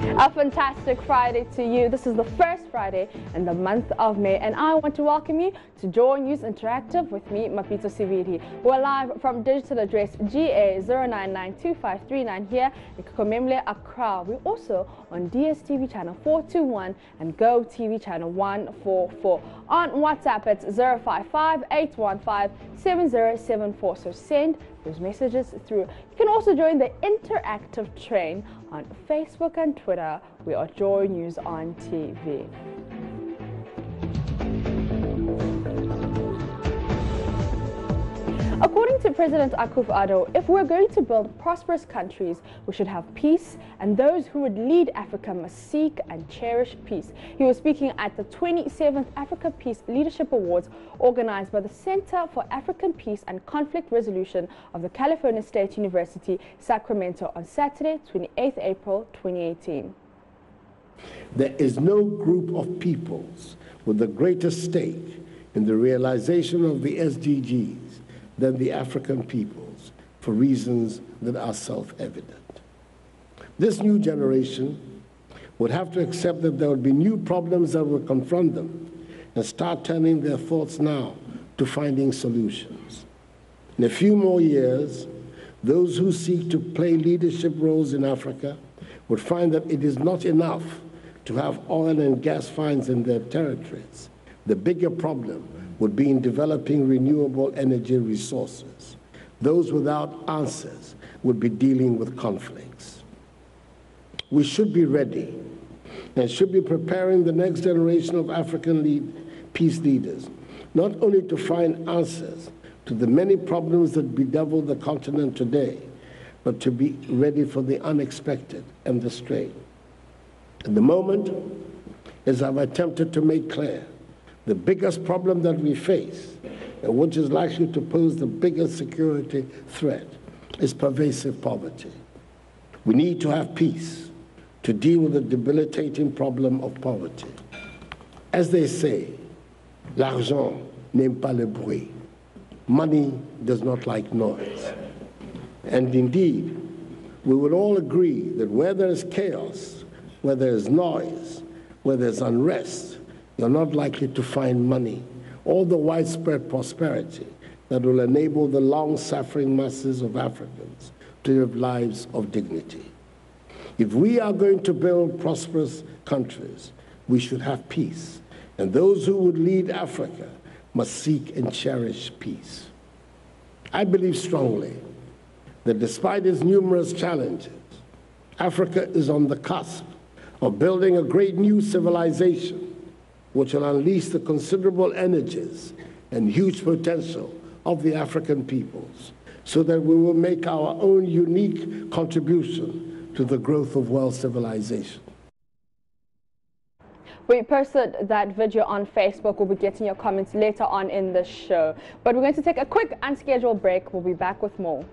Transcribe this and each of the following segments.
A fantastic Friday to you. This is the first Friday in the month of May, and I want to welcome you to Joy News Interactive with me, Mapito Sividi. We're live from digital address GA0992539 here in Kukomemle, Accra. We're also on DSTV channel 421 and Go TV channel 144. On WhatsApp, it's 055-815-7074. So send those messages through. You can also join the interactive train on Facebook and Twitter. We are Joy News on TV. According to President Akufo-Addo, if we're going to build prosperous countries, we should have peace, and those who would lead Africa must seek and cherish peace. He was speaking at the 27th Africa Peace Leadership Awards organized by the Center for African Peace and Conflict Resolution of the California State University, Sacramento, on Saturday, 28th April 2018. There is no group of peoples with a greater stake in the realization of the SDGs than the African peoples, for reasons that are self-evident. This new generation would have to accept that there would be new problems that would confront them and start turning their thoughts now to finding solutions. In a few more years, those who seek to play leadership roles in Africa would find that it is not enough to have oil and gas finds in their territories. The bigger problem would be in developing renewable energy resources. Those without answers would be dealing with conflicts. We should be ready and should be preparing the next generation of African peace leaders, not only to find answers to the many problems that bedevil the continent today, but to be ready for the unexpected and the strain. At the moment, as I've attempted to make clear, the biggest problem that we face, and which is likely to pose the biggest security threat, is pervasive poverty. We need to have peace to deal with the debilitating problem of poverty. As they say, l'argent n'aime pas le bruit. Money does not like noise. And indeed, we would all agree that where there is chaos, where there is noise, where there's unrest, you're not likely to find money or the widespread prosperity that will enable the long-suffering masses of Africans to live lives of dignity. If we are going to build prosperous countries, we should have peace, and those who would lead Africa must seek and cherish peace. I believe strongly that despite its numerous challenges, Africa is on the cusp of building a great new civilization which will unleash the considerable energies and huge potential of the African peoples, so that we will make our own unique contribution to the growth of world civilization. We posted that video on Facebook. We'll be getting your comments later on in the show. But we're going to take a quick unscheduled break. We'll be back with more.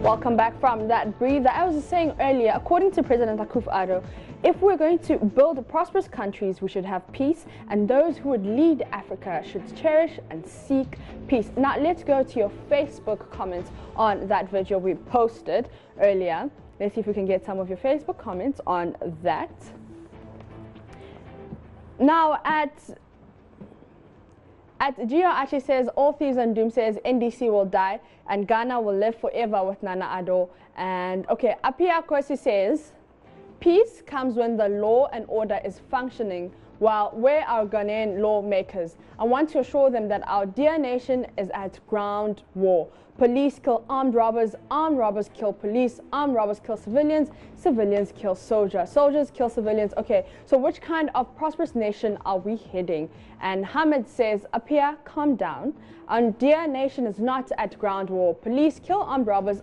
Welcome back from that breather. I was saying earlier, according to President Akufo-Addo, if we're going to build prosperous countries, we should have peace, and those who would lead Africa should cherish and seek peace. Now, let's go to your Facebook comments on that video we posted earlier. Let's see if we can get some of your Facebook comments on that. Now, at Gio actually says, all thieves and doom says NDC will die and Ghana will live forever with Nana Addo. And okay, Apia Kosi says, peace comes when the law and order is functioning. While where are Ghanaian lawmakers? I want to assure them that our dear nation is at ground war. Police kill armed robbers kill police, armed robbers kill civilians, civilians kill soldiers, soldiers kill civilians. Okay, so which kind of prosperous nation are we heading? And Hamid says, Apia, calm down. Our dear nation is not at ground war. Police kill armed robbers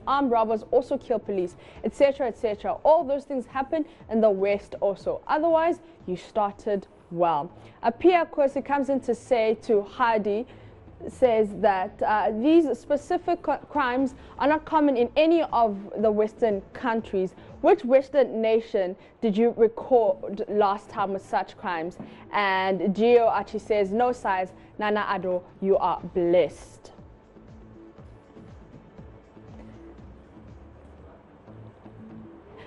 also kill police, etc., etc. All those things happen in the West also. Otherwise, you started well. Apia, of course, it comes in to say to Hadi, says that these specific crimes are not common in any of the Western countries. Which Western nation did you record last time with such crimes? And Gio Archie says, no size, Nana Addo, you are blessed.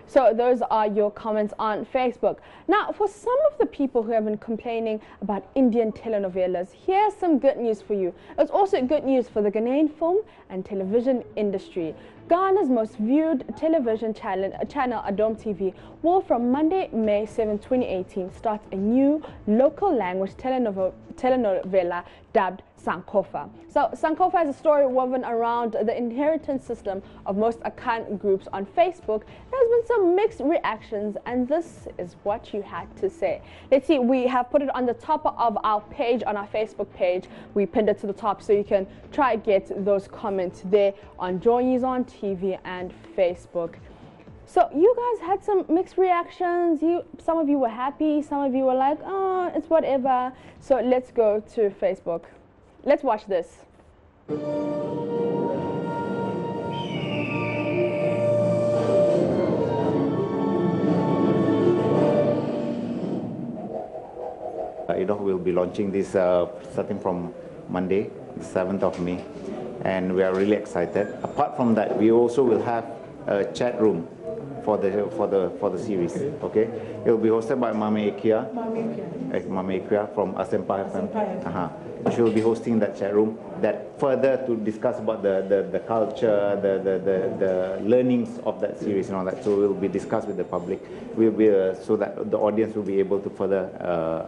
So those are your comments on Facebook. Now, for some of the people who have been complaining about Indian telenovelas, here's some good news for you. It's also good news for the Ghanaian film and television industry. Ghana's most viewed television channel, Adom TV, will from Monday, May 7, 2018, start a new local language telenovela dubbed Sankofa. So Sankofa is a story woven around the inheritance system of most Akan groups on Facebook. There's been some mixed reactions, and this is what you had to say. Let's see, we have put it on the top of our page, on our Facebook page. We pinned it to the top so you can try to get those comments there on Joy's on TV and Facebook. So you guys had some mixed reactions. Some of you were happy, some of you were like, oh, it's whatever. So let's go to Facebook. Let's watch this. We'll be launching this starting from Monday, the 7th of May, and we are really excited. Apart from that, we also will have a chat room for the series. Okay, it will be hosted by Mame Ikea from Asempa FM. She will be hosting that chat room that further to discuss about the culture, the learnings of that series and all that. So we'll be discussed with the public. We'll be so that the audience will be able to further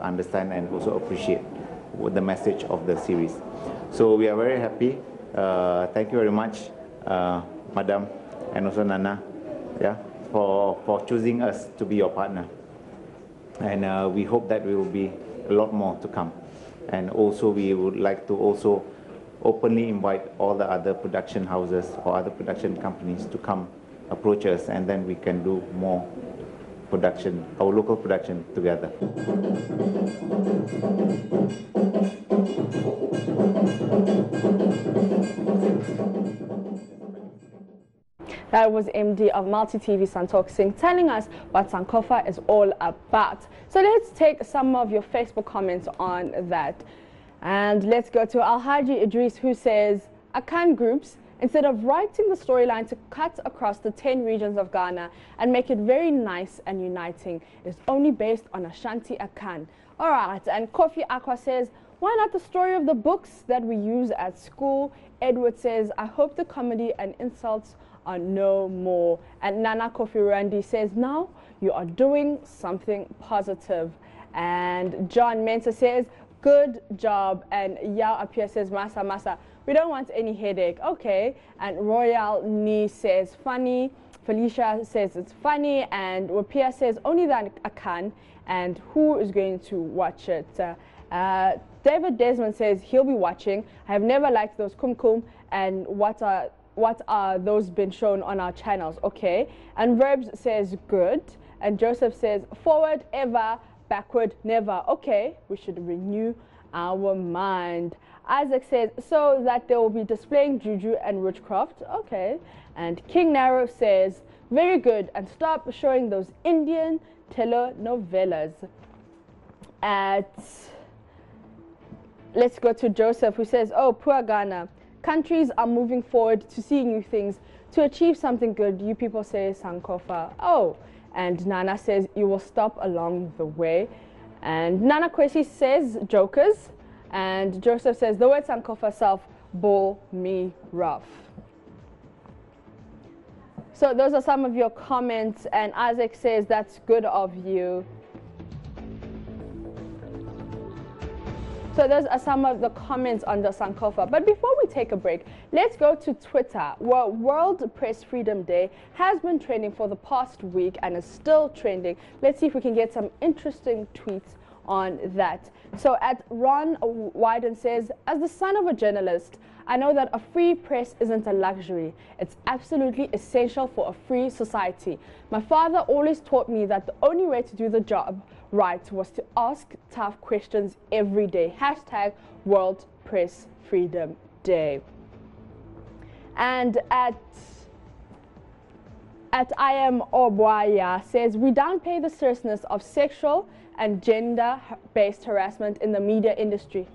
understand and also appreciate the message of the series. So we are very happy. Thank you very much, Madam, and also Nana, for choosing us to be your partner. And we hope that we will be a lot more to come. And also we would like to also openly invite all the other production houses or other production companies to come approach us, and then we can do more production, our local production together. That was MD of Multi TV Santok Singh telling us what Sankofa is all about. So let's take some of your Facebook comments on that. And let's go to Alhaji Idris, who says, Akan groups, instead of writing the storyline to cut across the 10 regions of Ghana and make it very nice and uniting, is only based on Ashanti Akan. All right, and Kofi Aqua says, why not the story of the books that we use at school? Edward says, I hope the comedy and insults are no more. And Nana Kofi Randy says, now you are doing something positive. And John Mensa says, good job. And Yao Apia says, Masa, we don't want any headache. Okay. And Royal Ni says, funny. Felicia says it's funny. And Wapia says, only that I can. And who is going to watch it? David Desmond says he'll be watching. I have never liked those kumkum. And what are those been shown on our channels? Okay. And Verbs says good. And Joseph says forward ever, backward never. Okay, we should renew our mind. Isaac says so that they will be displaying juju and witchcraft. Okay. And King Narrow says very good, and stop showing those Indian telenovelas. Let's go to Joseph, who says, oh, poor Ghana. Countries are moving forward to see new things, to achieve something good. You people say Sankofa. Oh, and Nana says you will stop along the way. And Nana Kwesi says jokers. And Joseph says the word Sankofa self bore me rough. So those are some of your comments. And Isaac says that's good of you. So those are some of the comments on the Sankofa. But before we take a break, let's go to Twitter, where World Press Freedom Day has been trending for the past week and is still trending. Let's see if we can get some interesting tweets on that. So at Ron Wyden says, as the son of a journalist, I know that a free press isn't a luxury. It's absolutely essential for a free society. My father always taught me that the only way to do the job right was to ask tough questions every day. Hashtag World Press. Press Freedom Day. And at I Am Obwaya says, we downplay the seriousness of sexual and gender-based harassment in the media industry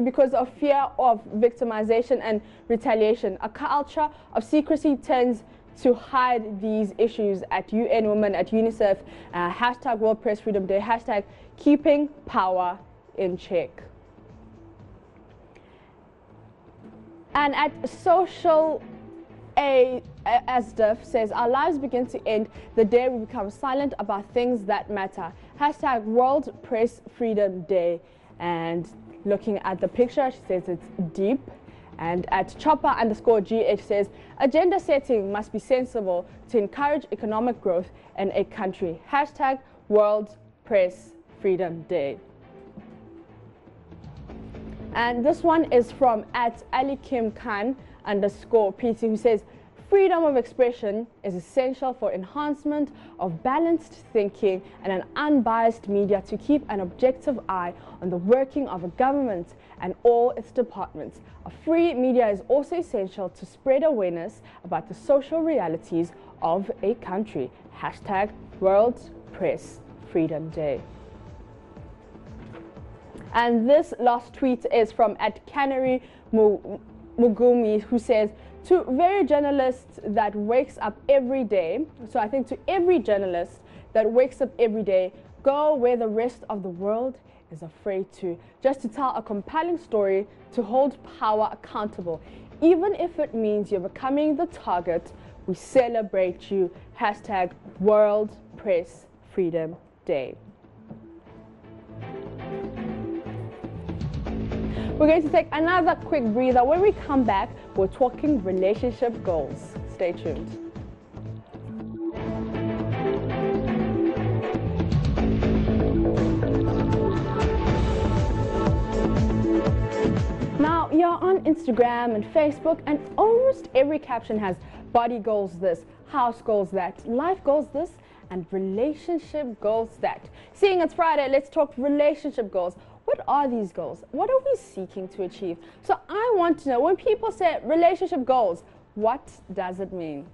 because of fear of victimization and retaliation. A culture of secrecy tends to hide these issues at UN Women, at UNICEF, hashtag World Press Freedom Day, hashtag keeping power in check. And at Social ASDF says, our lives begin to end the day we become silent about things that matter. Hashtag World Press Freedom Day. And looking at the picture, she says it's deep. And at Chopper_GH says, agenda setting must be sensible to encourage economic growth in a country. Hashtag World Press Freedom Day. And this one is from at Ali Kim Khan_PT, who says, freedom of expression is essential for enhancement of balanced thinking and an unbiased media to keep an objective eye on the working of a government and all its departments. A free media is also essential to spread awareness about the social realities of a country. Hashtag World Press Freedom Day. And this last tweet is from at Canary Mugumi, who says, to every journalist that wakes up every day, so I think to every journalist that wakes up every day, go where the rest of the world is afraid to, just to tell a compelling story, to hold power accountable. Even if it means you're becoming the target, we celebrate you. Hashtag World Press Freedom Day. We're going to take another quick breather. When we come back, we're talking relationship goals. Stay tuned. Now, you're on Instagram and Facebook, and almost every caption has body goals this, house goals that, life goals this, and relationship goals that. Seeing it's Friday, let's talk relationship goals. What are these goals? What are we seeking to achieve? So I want to know, when people say relationship goals, what does it mean?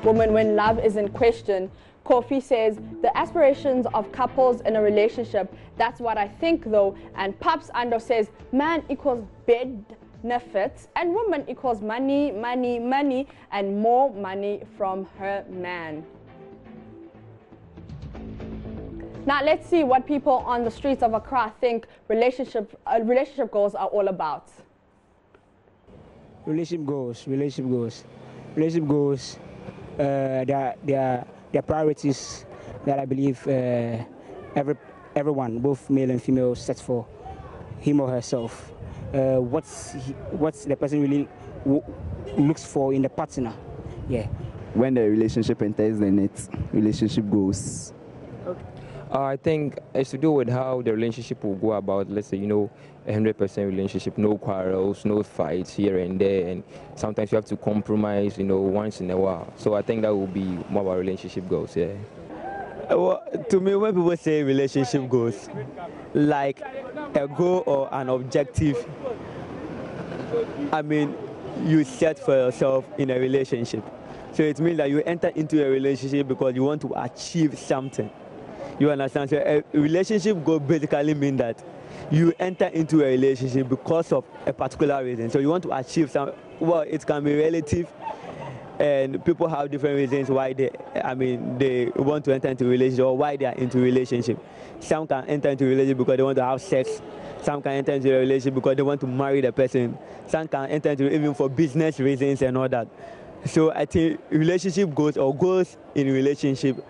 Woman, when love is in question, Kofi says, the aspirations of couples in a relationship, that's what I think though. And Paps_Addo says, man equals benefits and woman equals money, money, money, and more money from her man. Now let's see what people on the streets of Accra think relationship goals are all about. Relationship goals. There are priorities that I believe everyone, both male and female, sets for him or herself. What's the person really looks for in the partner? Yeah. When the relationship enters, then it's relationship goals. Okay. I think it's to do with how the relationship will go about. Let's say, 100% relationship, no quarrels, no fights here and there, and sometimes you have to compromise, once in a while. So I think that will be more about relationship goals, yeah. Well, to me, when people say relationship goals, like a goal or an objective, you set for yourself in a relationship. So it means that you enter into a relationship because you want to achieve something. You understand? So a relationship goal basically means that you enter into a relationship because of a particular reason. So you want to achieve some, well, it can be relative, and people have different reasons why they want to enter into a relationship or why they are into a relationship. Some can enter into a relationship because they want to have sex. Some can enter into a relationship because they want to marry the person. Some can enter into it even for business reasons and all that. So I think relationship goals or goals in relationship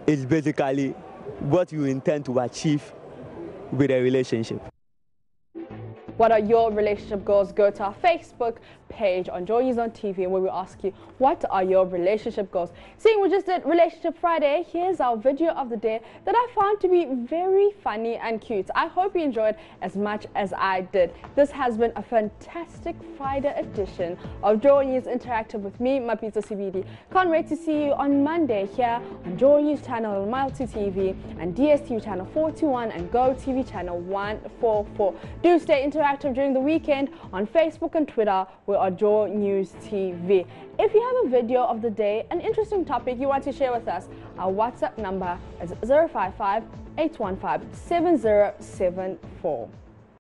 is basically what you intend to achieve with a relationship. What are your relationship goals? Go to our Facebook page on Joy News on TV, where we ask you, what are your relationship goals? Seeing we just did Relationship Friday, here's our video of the day that I found to be very funny and cute. I hope you enjoyed as much as I did. This has been a fantastic Friday edition of Joy News Interactive with me, Mapito CBD. Can't wait to see you on Monday here on Joy News Channel Multi TV and DSTV Channel 421 and Go TV Channel 144. Do stay interactive during the weekend on Facebook and Twitter. We are Joy News TV. If you have a video of the day, an interesting topic you want to share with us, our WhatsApp number is 055 815 7074.